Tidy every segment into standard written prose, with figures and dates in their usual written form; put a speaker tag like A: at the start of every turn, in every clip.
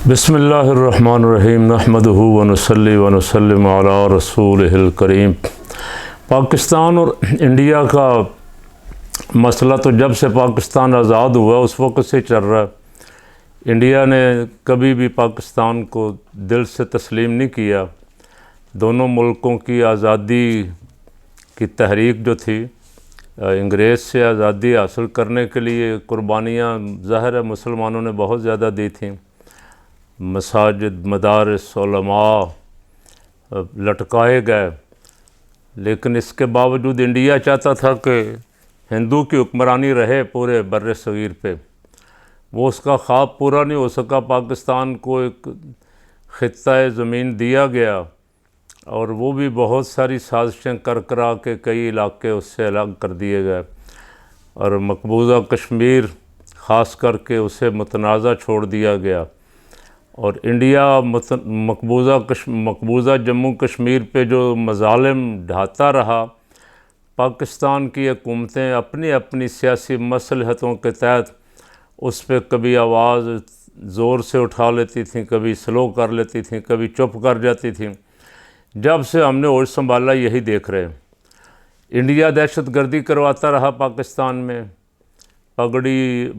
A: बिस्मिल्लाहिर्रहमानिर्रहीम नहमदुहु व नुसल्ली व नुसल्लिमु अला रसूलिहिल करीम। पाकिस्तान और इंडिया का मसला तो जब से पाकिस्तान आज़ाद हुआ उस वक्त से चल रहा है। इंडिया ने कभी भी पाकिस्तान को दिल से तस्लीम नहीं किया। दोनों मुल्कों की आज़ादी की तहरीक जो थी, अंग्रेज़ से आज़ादी हासिल करने के लिए कुर्बानियाँ ज़ाहिर है मुसलमानों ने बहुत ज़्यादा दी थी। मसाजिद, मदारस, उलमा लटकाए गए, लेकिन इसके बावजूद इंडिया चाहता था कि हिंदू की हुक्मरानी रहे पूरे बर्रे सगीर पे। वो उसका ख्वाब पूरा नहीं हो सका। पाकिस्तान को एक ख़ित्ता ज़मीन दिया गया और वो भी बहुत सारी साजिशें कर करा के कई इलाके उससे अलग कर दिए गए और मकबूजा कश्मीर ख़ास करके उसे मुतनाज़ा छोड़ दिया गया और इंडिया मकबूजा जम्मू कश्मीर पे जो मज़ालिम ढाता रहा। पाकिस्तान की हुकूमतें अपनी अपनी सियासी मसलहतों के तहत उस पर कभी आवाज़ ज़ोर से उठा लेती थीं, कभी स्लो कर लेती थीं, कभी चुप कर जाती थीं। जब से हमने होश संभाला यही देख रहे हैं। इंडिया दहशतगर्दी करवाता रहा पाकिस्तान में, पगड़ी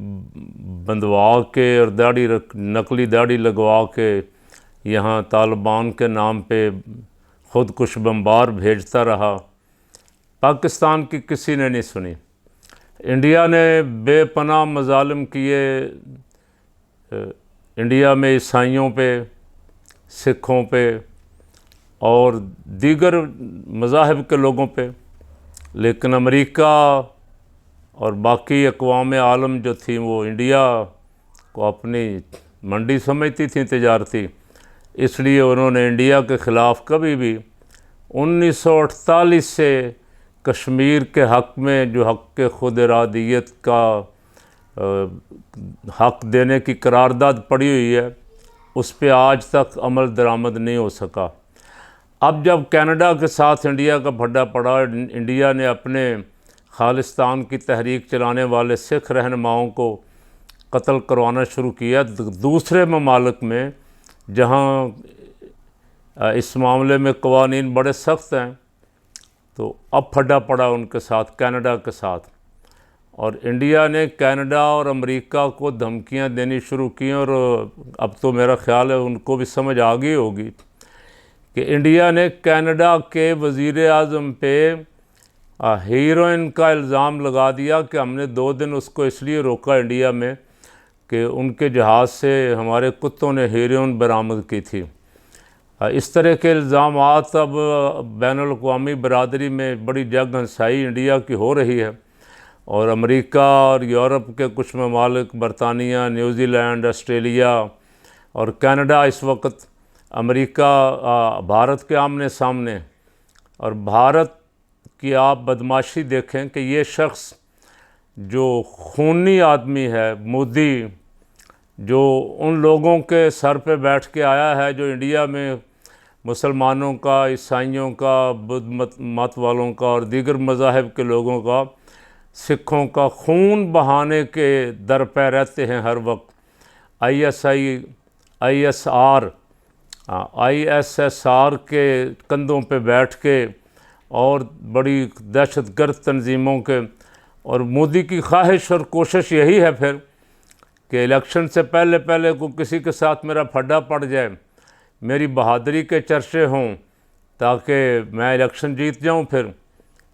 A: बंधवा के और नकली दाढ़ी लगवा के यहाँ तालिबान के नाम पे ख़ुदकुश बम्बार भेजता रहा। पाकिस्तान की किसी ने नहीं सुनी। इंडिया ने बेपनाह मज़ालिम किए इंडिया में ईसाइयों पे, सिखों पे और दीगर मज़ाहिब के लोगों पे, लेकिन अमेरिका और बाकी अक़वाम आलम जो थी वो इंडिया को अपनी मंडी समझती थी तिजारती, इसलिए उन्होंने इंडिया के ख़िलाफ़ कभी भी 1948 से कश्मीर के हक़ में जो हक़ के खुद इरादियत का हक़ देने की करारदाद पड़ी हुई है उस पर आज तक अमल दरामद नहीं हो सका। अब जब कनाडा के साथ इंडिया का भड्डा पड़ा, इंडिया ने अपने खालिस्तान की तहरीक चलाने वाले सिख रहनुमाओं को कत्ल करवाना शुरू किया दूसरे ममालिक में जहां इस मामले में कवानीन बड़े सख्त हैं। तो अब फड्डा पड़ा उनके साथ, कनाडा के साथ, और इंडिया ने कनाडा और अमेरिका को धमकियां देनी शुरू की और अब तो मेरा ख़्याल है उनको भी समझ आ गई होगी कि इंडिया ने कनाडा के वज़ीर आज़म पे हीरोइन का इल्ज़ाम लगा दिया कि हमने 2 दिन उसको इसलिए रोका इंडिया में कि उनके जहाज़ से हमारे कुत्तों ने हीरोइन बरामद की थी। इस तरह के इल्ज़ाम अब बैनुल-अक़वामी बरादरी में बड़ी जग हंसाई इंडिया की हो रही है और अमेरिका और यूरोप के कुछ ममालिक, बरतानिया, न्यूज़ीलैंड, ऑस्ट्रेलिया और कनाडा इस वक्त अमेरिका भारत के आमने सामने। और भारत कि आप बदमाशी देखें कि ये शख्स जो खूनी आदमी है, मोदी, जो उन लोगों के सर पे बैठ के आया है जो इंडिया में मुसलमानों का, ईसाइयों का, बुद्ध मत वालों का और दीगर मज़ाहिब के लोगों का, सिखों का खून बहाने के दर पे रहते हैं हर वक्त। ISISR के कंधों पे बैठ के और बड़ी दहशतगर्द तंजीमों के, और मोदी की ख्वाहिश और कोशिश यही है फिर कि इलेक्शन से पहले पहले को किसी के साथ मेरा फड्डा पड़ जाए, मेरी बहादुरी के चर्चे हों ताकि मैं इलेक्शन जीत जाऊं फिर,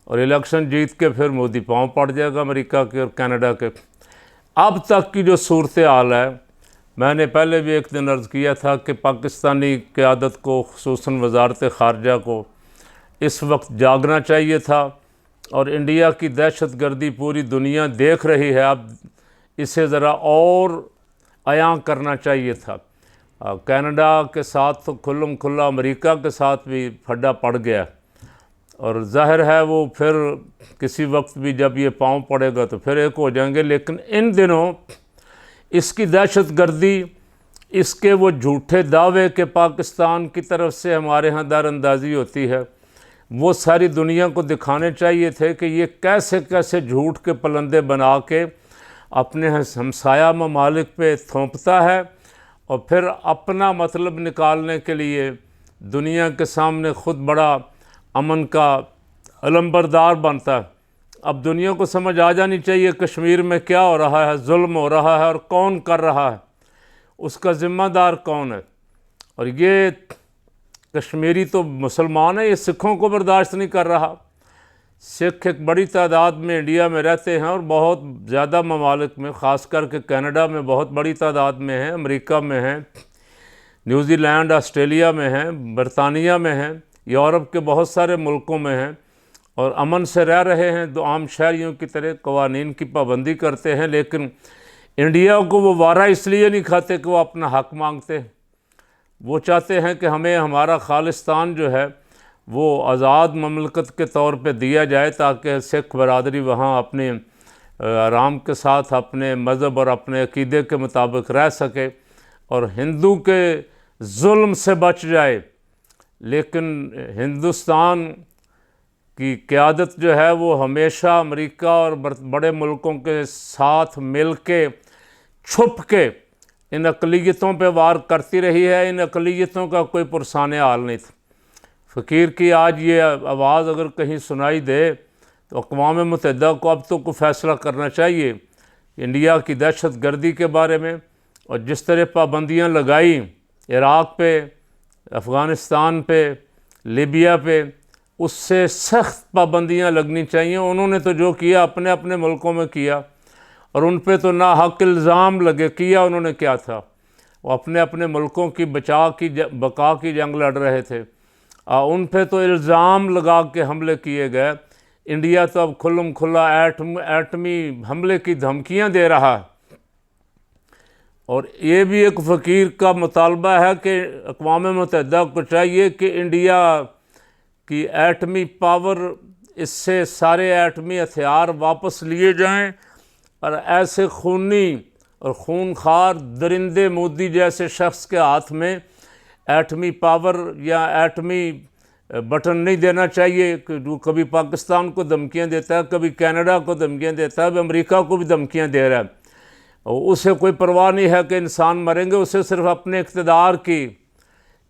A: और इलेक्शन जीत के फिर मोदी पाँव पड़ जाएगा अमेरिका के और कनाडा के। अब तक की जो सूरत हाल है, मैंने पहले भी एक दिन अर्ज़ किया था कि पाकिस्तानी क़यादत को, ख़ुसूसन वज़ारत ख़ारजा को इस वक्त जागना चाहिए था और इंडिया की दहशतगर्दी पूरी दुनिया देख रही है। अब इसे ज़रा और अयां करना चाहिए था। कनाडा के साथ तो खुल्लम खुल्ला अमेरिका के साथ भी फड्डा पड़ गया और ज़ाहिर है वो फिर किसी वक्त भी जब ये पाँव पड़ेगा तो फिर एक हो जाएंगे। लेकिन इन दिनों इसकी दहशतगर्दी, इसके वो झूठे दावे के पाकिस्तान की तरफ से हमारे यहाँ दरअंदाज़ी होती है, वो सारी दुनिया को दिखाने चाहिए थे कि ये कैसे कैसे झूठ के पलंदे बना के अपने हमसाया ममालिक पे थोपता है और फिर अपना मतलब निकालने के लिए दुनिया के सामने ख़ुद बड़ा अमन का अलंबरदार बनता है। अब दुनिया को समझ आ जानी चाहिए कश्मीर में क्या हो रहा है, जुल्म हो रहा है और कौन कर रहा है, उसका ज़िम्मेदार कौन है। और ये कश्मीरी तो मुसलमान है, ये सिखों को बर्दाश्त नहीं कर रहा। सिख एक बड़ी तादाद में इंडिया में रहते हैं और बहुत ज़्यादा ममालिक में, ख़ास करके कनाडा में बहुत बड़ी तादाद में हैं, अमेरिका में हैं, न्यूजीलैंड ऑस्ट्रेलिया में हैं, बरतानिया में हैं, यूरोप के बहुत सारे मुल्कों में हैं और अमन से रह रहे हैं, दो आम शहरियों की तरह कवानीन की पाबंदी करते हैं। लेकिन इंडिया को वो वारा इसलिए नहीं खाते कि वो अपना हक मांगते हैं। वो चाहते हैं कि हमें हमारा खालिस्तान जो है वो आज़ाद ममलकत के तौर पे दिया जाए ताकि सिख बरादरी वहाँ अपने आराम के साथ अपने मज़हब और अपने अक़ीदे के मुताबिक रह सके और हिंदू के जुल्म से बच जाए। लेकिन हिंदुस्तान की क़यादत जो है वो हमेशा अमेरिका और बड़े मुल्कों के साथ मिल के छुप के इन अक़लियतों पे वार करती रही है। इन अक़लियतों का कोई पुरसाने हाल नहीं था। फ़कीर की आज ये आवाज़ अगर कहीं सुनाई दे तो अक़वाम मुत्तहिदा को अब तो कोई फ़ैसला करना चाहिए इंडिया की दहशत गर्दी के बारे में। और जिस तरह पाबंदियाँ लगाई इराक़ पे, अफ़गानिस्तान पे, लीबिया पे, उससे सख्त पाबंदियाँ लगनी चाहिए। उन्होंने तो जो किया अपने अपने मुल्कों में किया और उन पे तो ना हक इल्ज़ाम लगे। किया उन्होंने क्या था, वो अपने अपने मुल्कों की बका की जंग लड़ रहे थे। उन पे तो इल्ज़ाम लगा के हमले किए गए। इंडिया तो अब खुल्लम खुल्ला एटमी हमले की धमकियां दे रहा है। और ये भी एक फ़कीर का मुतालबा है कि अक़वाम मुत्तहिदा को चाहिए कि इंडिया की एटमी पावर, इससे सारे एटमी हथियार वापस लिए जाएं और ऐसे खूनी और खूनखार दरिंदे मोदी जैसे शख्स के हाथ में एटमी पावर या एटमी बटन नहीं देना चाहिए कि जो कभी पाकिस्तान को धमकियां देता है, कभी कनाडा को धमकियां देता है, अमेरिका को भी धमकियां दे रहा है। और उसे कोई परवाह नहीं है कि इंसान मरेंगे, उसे सिर्फ अपने इक़्तिदार की,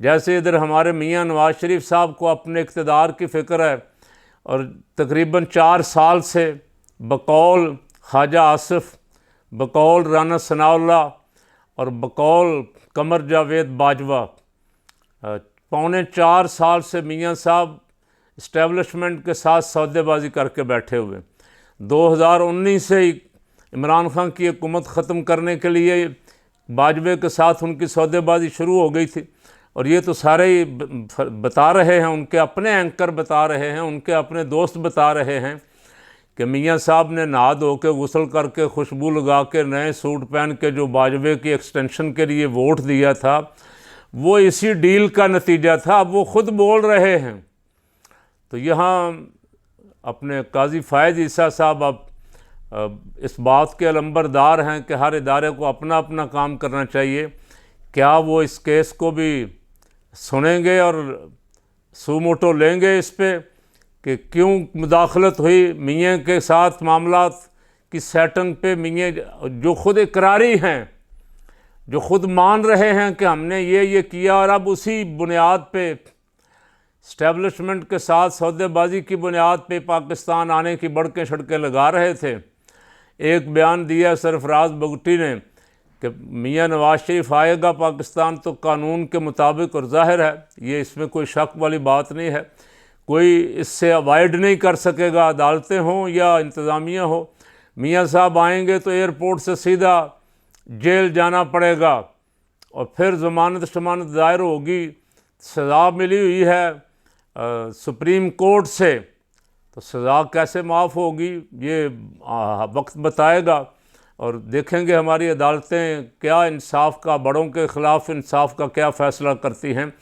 A: जैसे इधर हमारे मियाँ नवाज़ शरीफ साहब को अपने इक़्तिदार की फ़िक्र है। और तकरीबन 4 साल से बकौल ख्वाजा आसिफ, बकौल राना सनाउल्लाह और बकौल कमर जावेद बाजवा, 4.25 साल से मियाँ साहब इस्टेब्लिशमेंट के साथ सौदेबाजी करके बैठे हुए। 2019 से ही इमरान खान की हुकूमत ख़त्म करने के लिए बाजवे के साथ उनकी सौदेबाजी शुरू हो गई थी। और ये तो सारे ही बता रहे हैं, उनके अपने एंकर बता रहे हैं, उनके अपने दोस्त बता रहे हैं कि मियाँ साहब ने नहा धो के गुस्ल करके खुशबू लगा के नए सूट पहन के जो बाजवे की एक्सटेंशन के लिए वोट दिया था वो इसी डील का नतीजा था। अब वो ख़ुद बोल रहे हैं। तो यहाँ अपने काजी फ़ायज़ ईसा साहब अब इस बात के अलंबरदार हैं कि हर इदारे को अपना अपना काम करना चाहिए। क्या वो इस केस को भी सुनेंगे और सूमोटो लेंगे इस पे कि क्यों मुदाखलत हुई मियाँ के साथ मामलात की सेटिंग पे। मियाँ जो ख़ुद इकरारी हैं, जो ख़ुद मान रहे हैं कि हमने ये किया, और अब उसी बुनियाद पे इस्टेब्लिशमेंट के साथ सौदेबाजी की बुनियाद पे पाकिस्तान आने की बड़कें सड़कें लगा रहे थे। एक बयान दिया सरफराज बगटी ने कि मियाँ नवाज़ शरीफ आएगा पाकिस्तान तो कानून के मुताबिक, और ज़ाहिर है ये इसमें कोई शक वाली बात नहीं है, कोई इससे अवॉइड नहीं कर सकेगा, अदालतें हों या इंतज़ामिया हो। मियाँ साहब आएंगे तो एयरपोर्ट से सीधा जेल जाना पड़ेगा और फिर ज़मानत शमानत दायर होगी। सज़ा मिली हुई है सुप्रीम कोर्ट से, तो सज़ा कैसे माफ़ होगी ये वक्त बताएगा। और देखेंगे हमारी अदालतें क्या इंसाफ का, बड़ों के ख़िलाफ़ इंसाफ का क्या फ़ैसला करती हैं।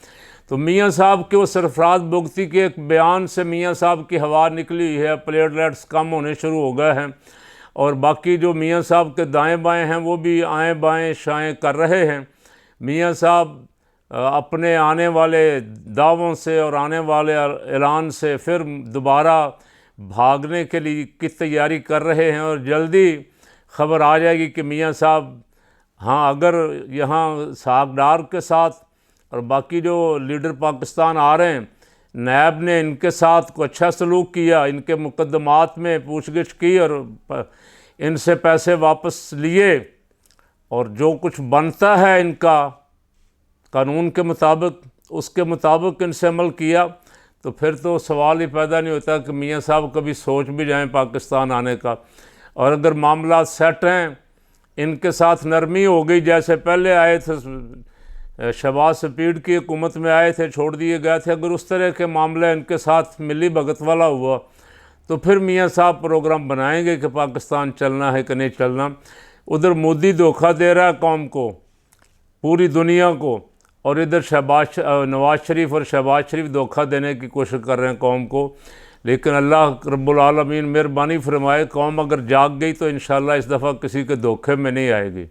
A: तो मियाँ साहब के वो सरफराज बुगती के एक बयान से मियाँ साहब की हवा निकली हुई है, प्लेटलेट्स कम होने शुरू हो गए हैं और बाकी जो मियाँ साहब के दाएं बाएं हैं वो भी आएँ बाएँ शाएँ कर रहे हैं। मियाँ साहब अपने आने वाले दावों से और आने वाले ऐलान से फिर दोबारा भागने के लिए की तैयारी कर रहे हैं और जल्दी खबर आ जाएगी कि मियाँ साहब हाँ, अगर यहाँ सागडार के साथ और बाकी जो लीडर पाकिस्तान आ रहे हैं, नैब ने इनके साथ को अच्छा सलूक किया, इनके मुकदमात में पूछगिछ की और इनसे पैसे वापस लिए और जो कुछ बनता है इनका कानून के मुताबिक, उसके मुताबिक इनसे अमल किया, तो फिर तो सवाल ही पैदा नहीं होता कि मियाँ साहब कभी सोच भी जाएं पाकिस्तान आने का। और अगर मामला सेट हैं, इनके साथ नरमी हो गई, जैसे पहले आए थे शहबाज शफीक की हुकूमत में आए थे, छोड़ दिए गए थे, अगर उस तरह के मामले इनके साथ मिली भगत वाला हुआ तो फिर मियाँ साहब प्रोग्राम बनाएंगे कि पाकिस्तान चलना है कि नहीं चलना। उधर मोदी धोखा दे रहा है कौम को, पूरी दुनिया को, और इधर नवाज शरीफ और शहबाज शरीफ धोखा देने की कोशिश कर रहे हैं कौम को। लेकिन अल्लाह रब्बुल आलमीन मेहरबानी फरमाए, कौम अगर जाग गई तो इंशाअल्लाह इस दफ़ा किसी के धोखे में नहीं आएगी।